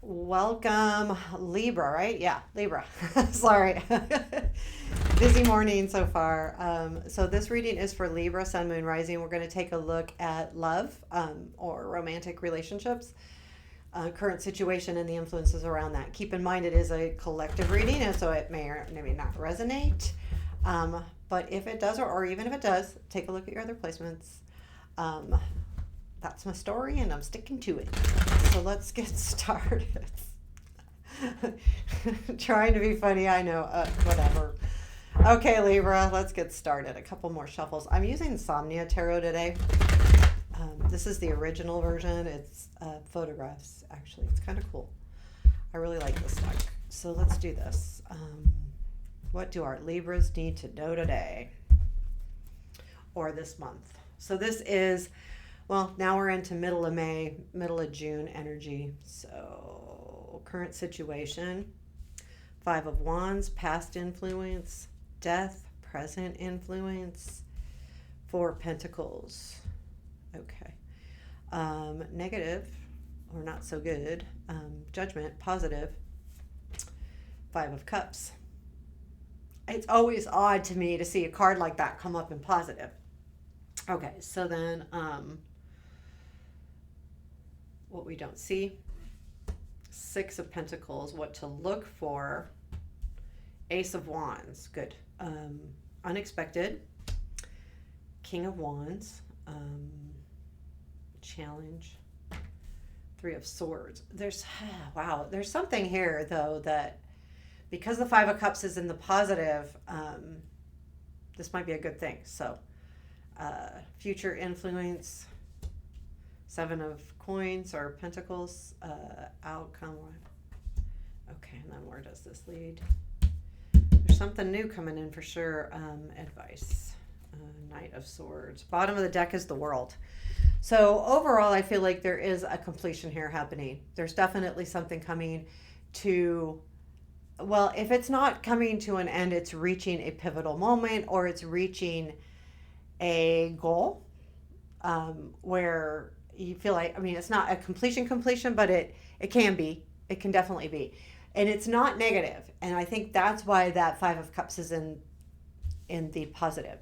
Welcome, Libra, right? Yeah, Libra. Sorry. Busy morning so far. So, this reading is for Libra, Sun, Moon, Rising. We're going to take a look at love or romantic relationships, current situation, and the influences around that. Keep in mind it is a collective reading, and so it may or may not resonate. But if it does, or even if it does, take a look at your other placements. Um, that's my story, and I'm sticking to it. So let's get started. Trying to be funny, I know. Whatever. Okay, Libra, let's get started. A couple more shuffles. I'm using Somnia Tarot today. This is the original version. It's photographs, actually. It's kind of cool. I really like this deck. So let's do this. What do our Libras need to know today or this month? So this is, well, now we're into middle of May, middle of June energy. So current situation, Five of Wands, past influence, death, present influence, Four of Pentacles. Okay. Negative or not so good, judgment, positive, Five of Cups. It's always odd to me to see a card like that come up in positive. Okay, so then what we don't see, Six of Pentacles, what to look for, Ace of Wands, good, unexpected, King of Wands, challenge, Three of Swords. There's wow, there's something here though that because the Five of Cups is in the positive, this might be a good thing. So future influence, Seven of Coins or Pentacles, outcome. Okay, and then where does this lead? There's something new coming in for sure. Advice, Knight of Swords. Bottom of the deck is the World. So overall, I feel like there is a completion here happening. There's definitely something coming to, well, if it's not coming to an end, it's reaching a pivotal moment or it's reaching a goal where you feel like, I mean, it's not a completion, but it can be. It can definitely be. And it's not negative. And I think that's why that Five of Cups is in the positive.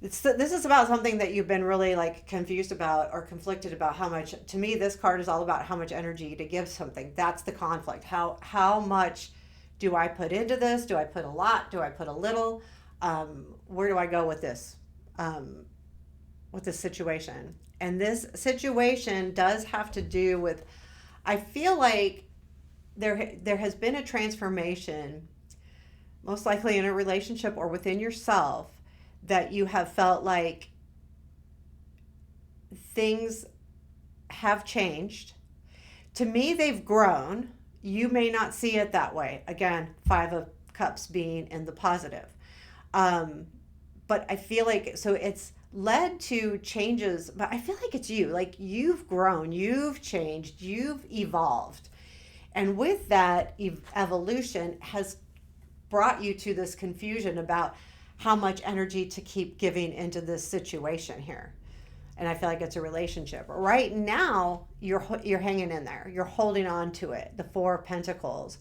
This is about something that you've been really like confused about or conflicted about. How much, to me, this card is all about how much energy to give something. That's the conflict. How much do I put into this? Do I put a lot? Do I put a little? Where do I go with this? With this situation? And this situation does have to do with, I feel like there has been a transformation, most likely in a relationship or within yourself, that you have felt like things have changed. To me, they've grown. You may not see it that way. Again, Five of Cups being in the positive. But I feel like, so it's led to changes, but I feel like it's you. Like you've grown, you've changed, you've evolved. And with that evolution has brought you to this confusion about how much energy to keep giving into this situation here. And I feel like it's a relationship. Right now, you're hanging in there. You're holding on to it. The Four of Pentacles.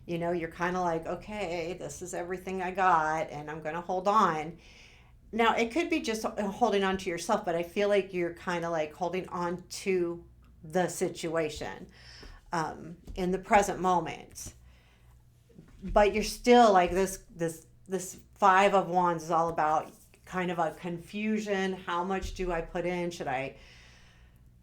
You know, you're kind of like, okay, this is everything I got, and I'm going to hold on. Now, it could be just holding on to yourself, but I feel like you're kind of like holding on to the situation in the present moment. But you're still like this Five of Wands is all about kind of a confusion. How much do I put in? Should I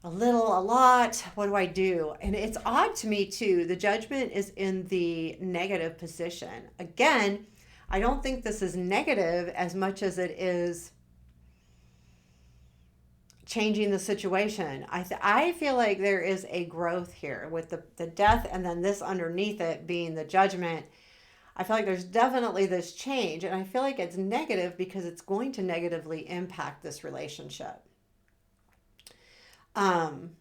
a little, a lot? What do I do? And it's odd to me too. The Judgment is in the negative position. Again, I don't think this is negative as much as it is changing the situation. I feel like there is a growth here with the death and then this underneath it being the Judgment. I feel like there's definitely this change, and I feel like it's negative because it's going to negatively impact this relationship. Not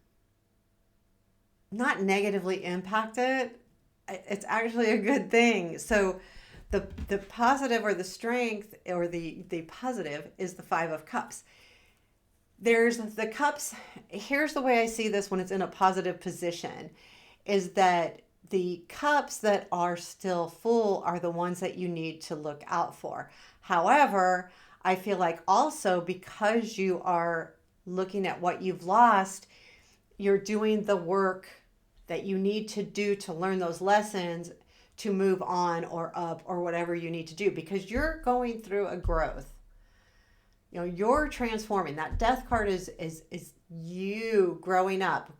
negatively impact it. It's actually a good thing. So the positive or the strength or the positive is the Five of Cups. There's the cups. Here's the way I see this when it's in a positive position is that the cups that are still full are the ones that you need to look out for. However, I feel like also because you are looking at what you've lost, you're doing the work that you need to do to learn those lessons to move on or up or whatever you need to do, because you're going through a growth. You're transforming. That death card is you growing up,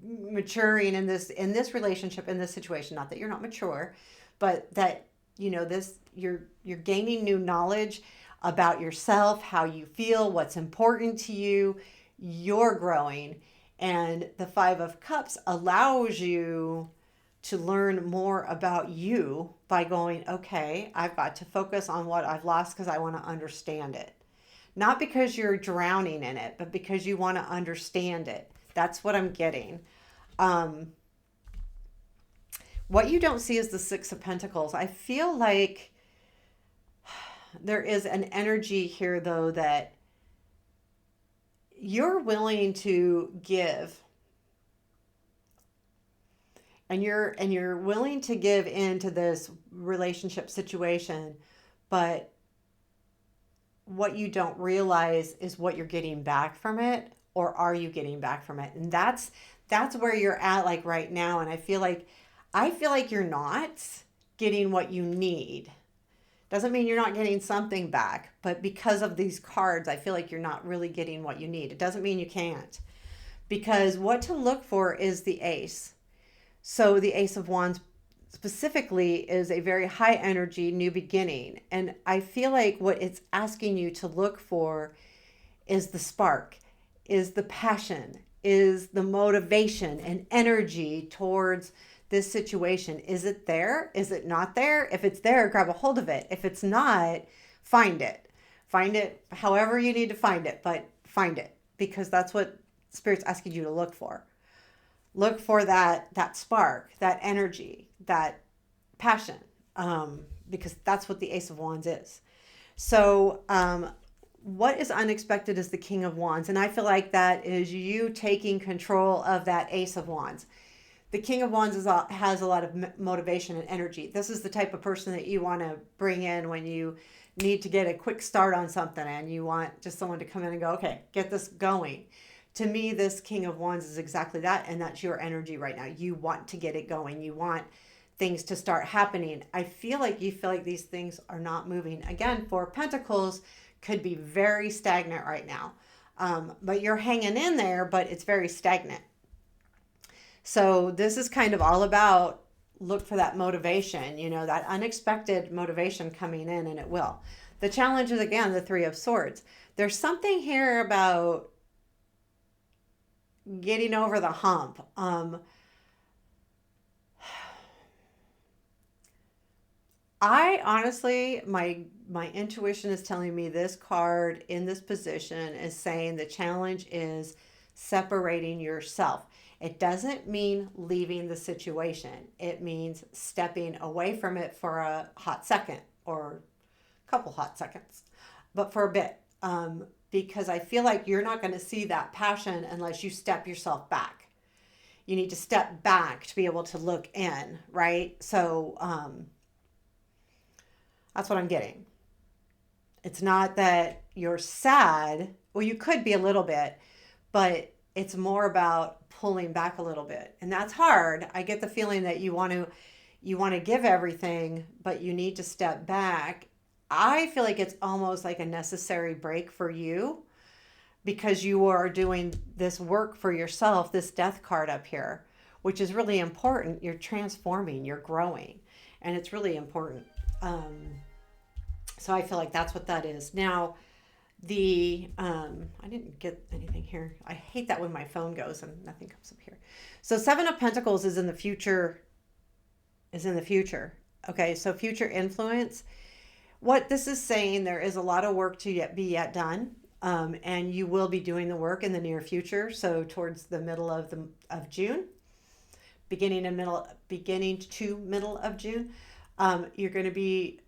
maturing in this relationship, in this situation. Not that you're not mature, but that this you're gaining new knowledge about yourself, how you feel, what's important to you. You're growing, and the Five of Cups allows you to learn more about you by going, okay, I've got to focus on what I've lost because I want to understand it. Not because you're drowning in it, but because you want to understand it. That's what I'm getting. Um, what you don't see is the Six of Pentacles. I feel like there is an energy here, though, that you're willing to give, and you're willing to give into this relationship situation, but what you don't realize is what you're getting back from it, or are you getting back from it? And that's where you're at, like right now. And I feel like you're not getting what you need. Doesn't mean you're not getting something back, but because of these cards, I feel like you're not really getting what you need. It doesn't mean you can't, because what to look for is the Ace. So the Ace of Wands specifically is a very high energy new beginning. And I feel like what it's asking you to look for is the spark, is the passion, is the motivation and energy towards this situation. Is it there? Is it not there? If it's there, grab a hold of it. If it's not, find it. Find it however you need to find it, but find it, because that's what Spirit's asking you to look for. Look for that spark, that energy, that passion, because that's what the Ace of Wands is. So what is unexpected is the King of Wands, and I feel like that is you taking control of that Ace of Wands. The King of Wands has a lot of motivation and energy. This is the type of person that you want to bring in when you need to get a quick start on something and you want just someone to come in and go, okay, get this going. To me, this King of Wands is exactly that, and that's your energy right now. You want to get it going. You want things to start happening. I feel like you feel like these things are not moving. Again, Four of Pentacles could be very stagnant right now, but you're hanging in there, but it's very stagnant. So this is kind of all about look for that motivation, that unexpected motivation coming in, and it will. The challenge is, again, the Three of Swords. There's something here about getting over the hump. I honestly, my intuition is telling me this card in this position is saying the challenge is separating yourself. It doesn't mean leaving the situation. It means stepping away from it for a hot second or a couple hot seconds, but for a bit. Because I feel like you're not going to see that passion unless you step yourself back. You need to step back to be able to look in, right? So that's what I'm getting. It's not that you're sad. Well, you could be a little bit, but it's more about pulling back a little bit. And that's hard. I get the feeling that you want to give everything, but you need to step back. I feel like it's almost like a necessary break for you, because you are doing this work for yourself, this death card up here, which is really important. You're transforming, you're growing, and it's really important. So I feel like that's what that is. Now, I didn't get anything here. I hate that when my phone goes and nothing comes up here. So Seven of Pentacles is in the future. Okay, so future influence. What this is saying, there is a lot of work to be done, and you will be doing the work in the near future. So towards the middle of June, beginning to middle of June, you're going to be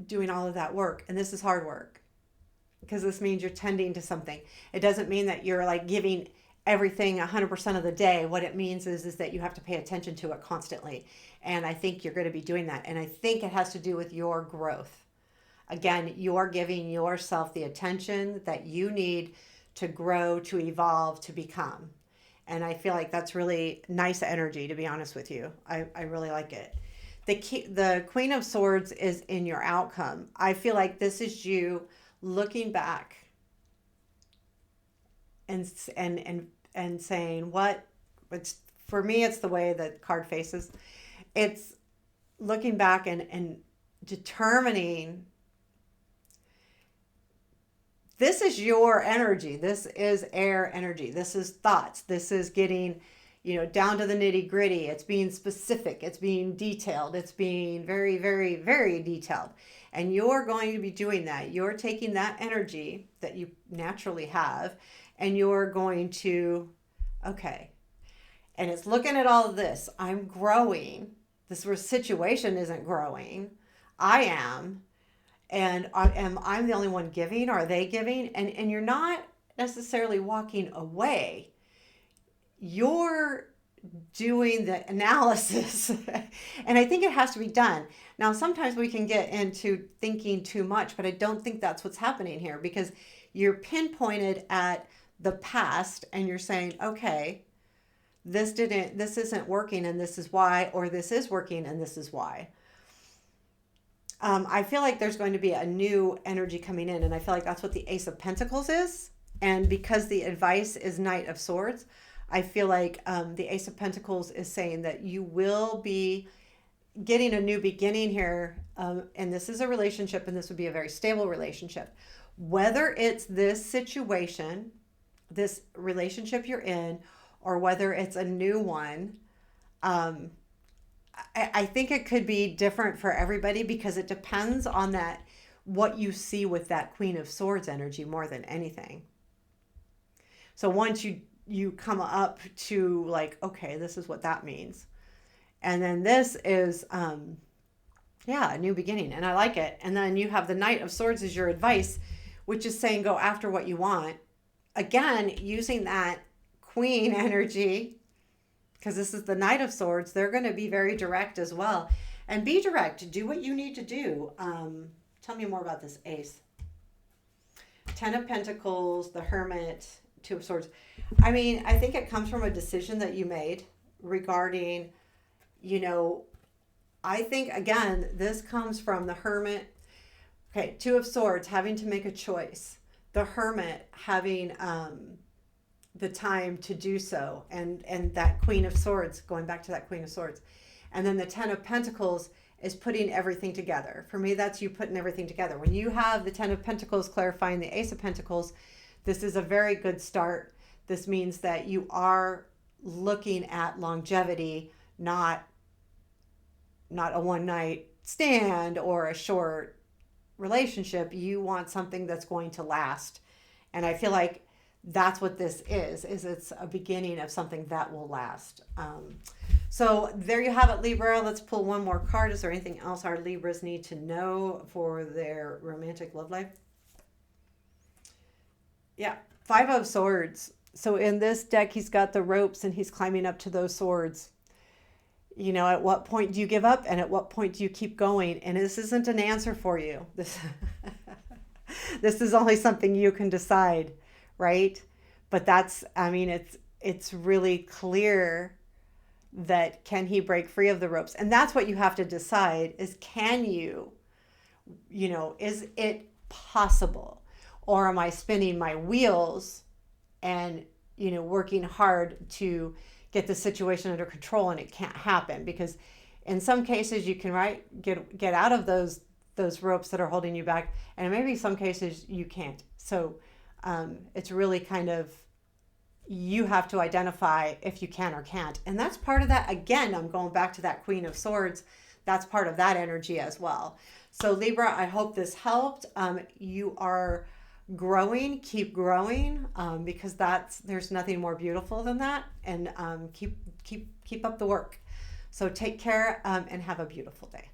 doing all of that work, and this is hard work, because this means you're tending to something. It doesn't mean that you're like giving everything 100% of the day. What it means is that you have to pay attention to it constantly. And I think you're going to be doing that. And I think it has to do with your growth. Again, you're giving yourself the attention that you need to grow, to evolve, to become. And I feel like that's really nice energy, to be honest with you. I really like it. The Queen of Swords is in your outcome. I feel like this is you looking back and saying what it's, for me, it's the way that card faces. It's looking back and determining, this is your energy. This is air energy. This is thoughts. This is getting, down to the nitty gritty. It's being specific. It's being detailed. It's being very, very, very detailed. And you're going to be doing that. You're taking that energy that you naturally have, and you're going to, okay. And it's looking at all of this. I'm growing. This situation isn't growing. I am. And I'm the only one giving? Or are they giving? And you're not necessarily walking away. You're doing the analysis. And I think it has to be done. Now, sometimes we can get into thinking too much, but I don't think that's what's happening here, because you're pinpointed at the past and you're saying, okay, this isn't working and this is why, or this is working and this is why. I feel like there's going to be a new energy coming in, and I feel like that's what the Ace of Pentacles is. And because the advice is Knight of Swords, I feel like the Ace of Pentacles is saying that you will be getting a new beginning here. And this is a relationship, and this would be a very stable relationship. Whether it's this situation, this relationship you're in, or whether it's a new one, I think it could be different for everybody, because it depends on that, what you see with that Queen of Swords energy more than anything. So once you come up to like, okay, this is what that means. And then this is, a new beginning. And I like it. And then you have the Knight of Swords as your advice, which is saying go after what you want. Again, using that Queen energy, because this is the Knight of Swords, they're going to be very direct as well. And be direct. Do what you need to do. Tell me more about this Ace. Ten of Pentacles, the Hermit, Two of Swords. I mean, I think it comes from a decision that you made regarding, I think, again, this comes from the Hermit. Okay, Two of Swords, having to make a choice. The Hermit having the time to do so, and that Queen of Swords, going back to that Queen of Swords. And then the Ten of Pentacles is putting everything together. For me, that's you putting everything together. When you have the Ten of Pentacles clarifying the Ace of Pentacles, this is a very good start. This means that you are looking at longevity, not a one night stand or a short relationship. You want something that's going to last. And I feel like that's what this is it's a beginning of something that will last. So there you have it, Libra. Let's pull one more card. Is there anything else our Libras need to know for their romantic love life? Yeah, Five of Swords. So in this deck, he's got the ropes and he's climbing up to those swords. At what point do you give up, and at what point do you keep going? And this isn't an answer for you. This is only something you can decide, right? But it's really clear that, can he break free of the ropes? And that's what you have to decide is, can you, is it possible? Or am I spinning my wheels and, working hard to get the situation under control, and it can't happen? Because in some cases you can get out of those ropes that are holding you back, and maybe some cases you can't. So it's really kind of, you have to identify if you can or can't. And that's part of that. Again, I'm going back to that Queen of Swords. That's part of that energy as well. So Libra, I hope this helped. You are growing, keep growing, because there's nothing more beautiful than that. And keep up the work. So take care, and have a beautiful day.